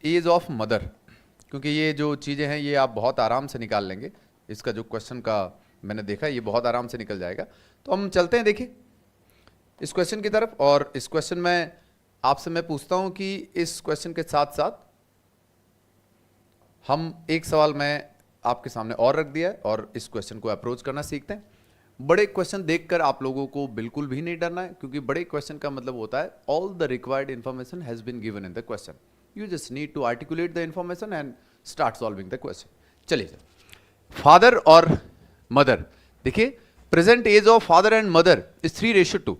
As of mother, क्योंकि ये जो चीज़ें हैं ये आप बहुत आराम से निकाल लेंगे। इसका जो क्वेश्चन का मैंने देखा ये बहुत आराम से निकल जाएगा। तो हम चलते हैं देखिए इस क्वेश्चन की तरफ। और इस क्वेश्चन में आपसे मैं पूछता हूं कि इस क्वेश्चन के साथ साथ हम एक सवाल मैं आपके सामने और रख दिया है और इस क्वेश्चन को अप्रोच करना सीखते हैं। बड़े क्वेश्चन देखकर आप लोगों को बिल्कुल भी नहीं डरना है, क्योंकि बड़े क्वेश्चन का मतलब होता है all the required information has been given in the question, you just need to articulate the information and start solving the question. चलिए, फादर और मदर, देखिए present age of father and mother is 3:2।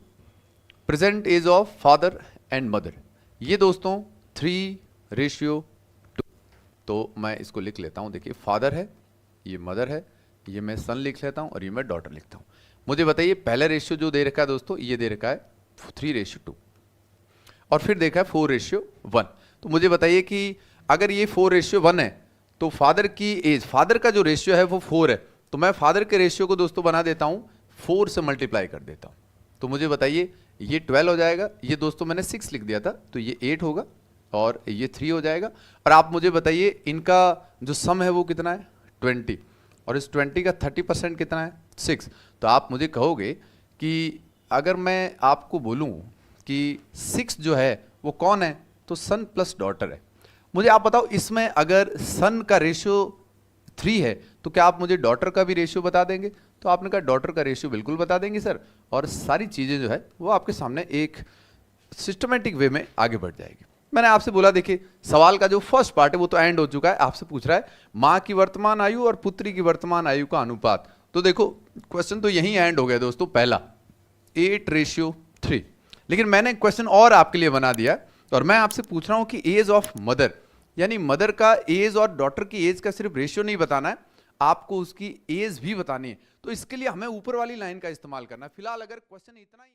Present age of father and mother, ये दोस्तों 3:2। तो मैं इसको लिख लेता हूं। देखिए फादर है, ये मदर है, ये मैं सन लिख लेता हूं और ये मैं डॉटर लिखता हूं। मुझे बताइए पहला रेशियो जो दे रखा है दोस्तों, ये दे रखा है 3:2 और फिर देखा है 4:1। तो मुझे बताइए कि अगर ये 4:1 है तो फादर की एज, फादर का जो रेशियो है वो 4 है, तो मैं फादर के रेशियो को दोस्तों बना देता हूं 4 से मल्टीप्लाई कर देता हूं। तो मुझे बताइए ये 12 हो जाएगा, ये दोस्तों मैंने 6 लिख दिया था तो ये 8 होगा और ये 3 हो जाएगा। और आप मुझे बताइए इनका जो सम है वो कितना है 20, और इस 20 का 30% कितना है 6। तो आप मुझे कहोगे कि अगर मैं आपको बोलूं कि 6 जो है वो कौन है, तो सन प्लस डॉटर है। मुझे आप बताओ इसमें अगर सन का रेशियो 3 है तो क्या आप मुझे डॉटर का भी रेशियो बता देंगे? तो आपने कहा डॉटर का रेशियो बिल्कुल बता देंगे सर, और सारी चीज़ें जो है वो आपके सामने एक सिस्टमेटिक वे में आगे बढ़ जाएगी। मैंने आपसे बोला देखिए सवाल का जो फर्स्ट पार्ट है वो तो एंड हो चुका है, आपसे पूछ रहा है माँ की वर्तमान आयु और पुत्री की वर्तमान आयु का अनुपात। तो देखो क्वेश्चन तो यहीं एंड हो गया दोस्तों, पहला 8:3। लेकिन मैंने क्वेश्चन और आपके लिए बना दिया और मैं आपसे पूछ रहा हूं कि एज ऑफ मदर, यानी मदर का एज और डॉटर की एज का सिर्फ रेशियो नहीं बताना है, आपको उसकी एज भी बतानी है। तो इसके लिए हमें ऊपर वाली लाइन का इस्तेमाल करना है। फिलहाल अगर क्वेश्चन इतना ही